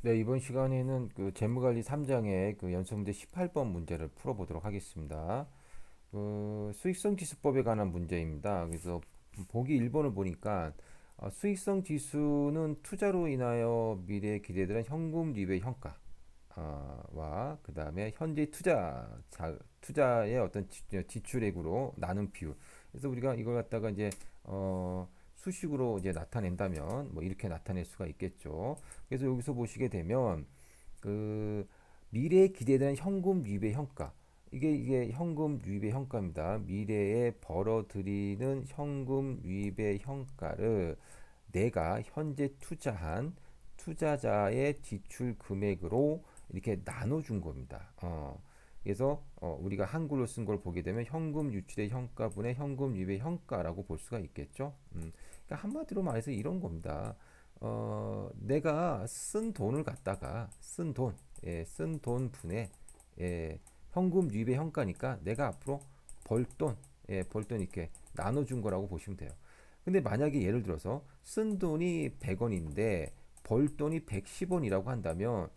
네, 이번 시간에는 그 재무관리 3장의 그 연습문제 18번 문제를 풀어보도록 하겠습니다. 그 수익성 지수법에 관한 문제입니다. 그래서 보기 1번을 보니까 수익성 지수는 투자로 인하여 미래에 기대되는 현금 유입의 현가와 그 다음에 현재 투자의 어떤 지출액으로 나눈 비율. 그래서 우리가 이걸 갖다가 이제 수식으로 이제 나타낸다면 뭐 이렇게 나타낼 수가 있겠죠. 그래서 여기서 보시게 되면 그 미래에 기대되는 현금 유입의 현가, 이게 현금 유입의 현가입니다. 미래에 벌어들이는 현금 유입의 현가를 내가 현재 투자한 투자자의 지출 금액으로 이렇게 나눠준 겁니다. 그래서 우리가 한글로 쓴 걸 보게 되면 현금 유출의 현가분의 현금 유입의 현가라고 볼 수가 있겠죠. 그러니까 한마디로 말해서 이런 겁니다. 내가 쓴 돈을 갖다가 쓴 돈 분의 현금 유입의 현가니까 내가 앞으로 벌돈, 벌돈 이렇게 나눠준 거라고 보시면 돼요. 근데 만약에 예를 들어서 쓴 돈이 100원인데 벌 돈이 110원이라고 한다면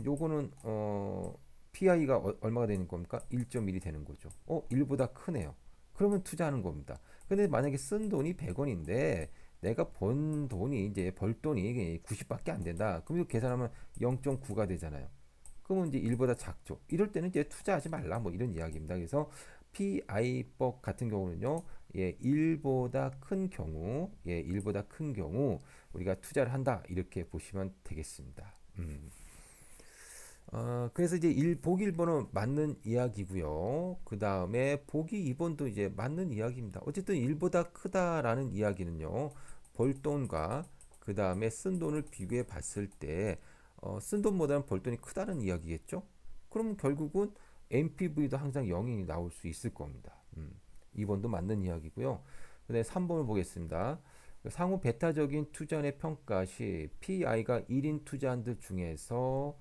요거는 PI가 얼마가 되는 겁니까? 1.1이 되는 거죠. 1보다 크네요. 그러면 투자하는 겁니다. 근데 만약에 쓴 돈이 100원인데 내가 번 돈이 이제 벌 돈이 90밖에 안 된다. 그럼 이거 계산하면 0.9가 되잖아요. 그러면 이제 1보다 작죠. 이럴 때는 이제 투자하지 말라 뭐 이런 이야기입니다. 그래서 PI법 같은 경우는요. 1보다 큰 경우, 1보다 큰 경우 우리가 투자를 한다. 이렇게 보시면 되겠습니다. 그래서 이제 보기 1번은 맞는 이야기고요. 그 다음에 보기 2번도 이제 맞는 이야기입니다. 어쨌든 1보다 크다라는 이야기는요. 벌돈과 그 다음에 쓴 돈을 비교해 봤을 때 쓴 돈보다는 벌돈이 크다는 이야기겠죠? 그럼 결국은 NPV도 항상 0이 나올 수 있을 겁니다. 2번도 맞는 이야기고요. 그 다음에 3번을 보겠습니다. 상호 배타적인 투자의 평가 시 PI가 1인 투자한들 중에서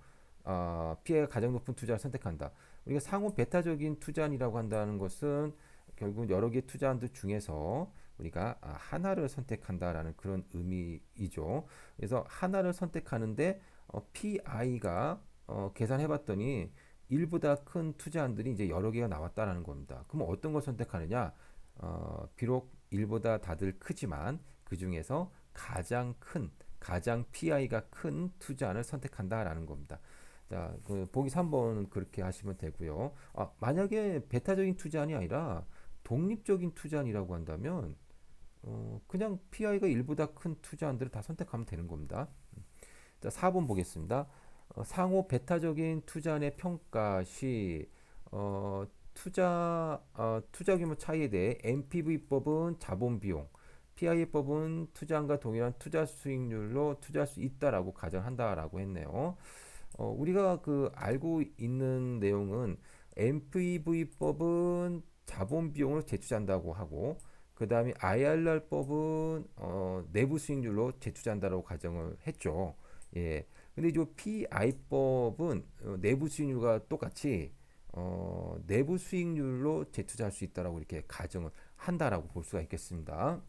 PI가 가장 높은 투자를 선택한다. 우리가 상호 배타적인 투자이라고 한다는 것은 결국 여러 개 투자한들 중에서 우리가 하나를 선택한다라는 그런 의미이죠. 그래서 하나를 선택하는데 PI가 계산해봤더니 1보다 큰 투자한들이 이제 여러 개가 나왔다라는 겁니다. 그럼 어떤 걸 선택하느냐? 비록 1보다 다들 크지만 그 중에서 가장 PI가 큰 투자안을 선택한다라는 겁니다. 자, 그 보기 3번 그렇게 하시면 되고요. 만약에 배타적인 투자안이 아니라 독립적인 투자안이라고 한다면 그냥 PI가 1보다 큰 투자안들을 다 선택하면 되는 겁니다. 자, 4번 보겠습니다. 상호 배타적인 투자안의 평가 시 투자 규모 차이에 대해 NPV법은 자본 비용, PI법은 투자안과 동일한 투자 수익률로 투자할 수 있다라고 가정한다라고 했네요. 우리가 그 알고 있는 내용은 NPV법은 자본 비용을 재투자한다고 하고 그 다음에 IRR법은 내부 수익률로 재투자한다고 가정을 했죠. 예. 근데 이 PI법은 내부 수익률과 똑같이 내부 수익률로 재투자할 수 있다라고 이렇게 가정을 한다라고 볼 수가 있겠습니다.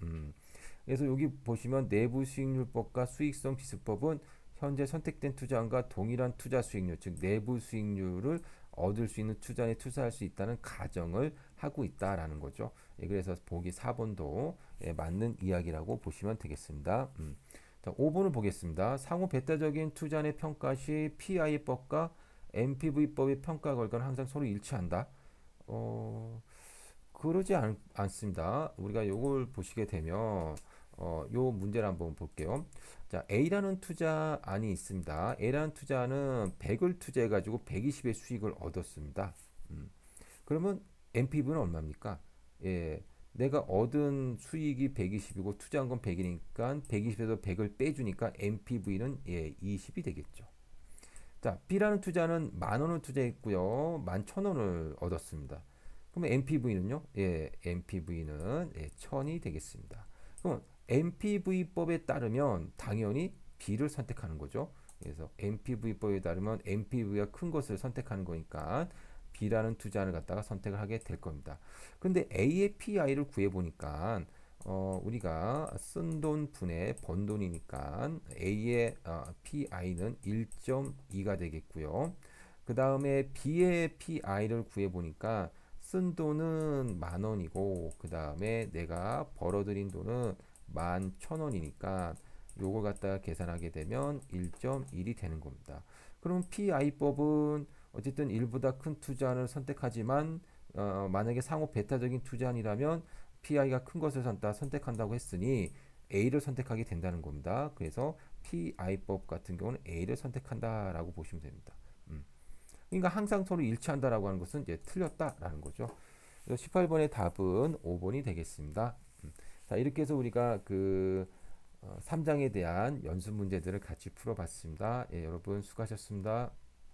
그래서 여기 보시면 내부 수익률법과 수익성 지수법은 현재 선택된 투자안과 동일한 투자 수익률, 즉 내부 수익률을 얻을 수 있는 투자에 투자할 수 있다는 가정을 하고 있다라는 거죠. 그래서 보기 4번도 맞는 이야기라고 보시면 되겠습니다. 자, 5번을 보겠습니다. 상호 배타적인 투자의 평가 시 PI법과 NPV법의 평가 결과는 항상 서로 일치한다. 그러지 않습니다. 우리가 요걸 보시게 되면 요 문제를 한번 볼게요. 자, A라는 투자안이 있습니다. A라는 투자는 100을 투자해 가지고 120의 수익을 얻었습니다. 그러면 NPV는 얼마입니까? 예. 내가 얻은 수익이 120이고 투자한 건 100이니까 120에서 100을 빼주니까 NPV는 20이 되겠죠. 자, B라는 투자는 10,000원을 투자했고요. 11,000원을 얻었습니다. 그러면 NPV는요? NPV는 1,000이 되겠습니다. 그럼 NPV법에 따르면 당연히 B를 선택하는 거죠. 그래서 NPV법에 따르면 NPV가 큰 것을 선택하는 거니까 B라는 투자를 갖다가 선택을 하게 될 겁니다. 근데 A의 PI를 구해 보니까 우리가 쓴 돈 분의 번 돈이니까 A의 PI는 1.2가 되겠고요. 그 다음에 B의 PI를 구해보니까 쓴 돈은 10,000원이고 그 다음에 내가 벌어들인 돈은 11,000원이니까 요걸 갖다가 계산하게 되면 1.1이 되는 겁니다. 그럼 PI법은 어쨌든 1보다 큰 투자를 선택하지만 만약에 상호 배타적인 투자이라면 PI가 큰 것을 선택한다고 했으니 A를 선택하게 된다는 겁니다. 그래서 PI법 같은 경우는 A를 선택한다라고 보시면 됩니다. 그러니까 항상 서로 일치한다라고 하는 것은 이제 틀렸다라는 거죠. 그래서 18번의 답은 5번이 되겠습니다. 자, 이렇게 해서 우리가 3장에 대한 연습 문제들을 같이 풀어봤습니다. 예, 여러분 수고하셨습니다.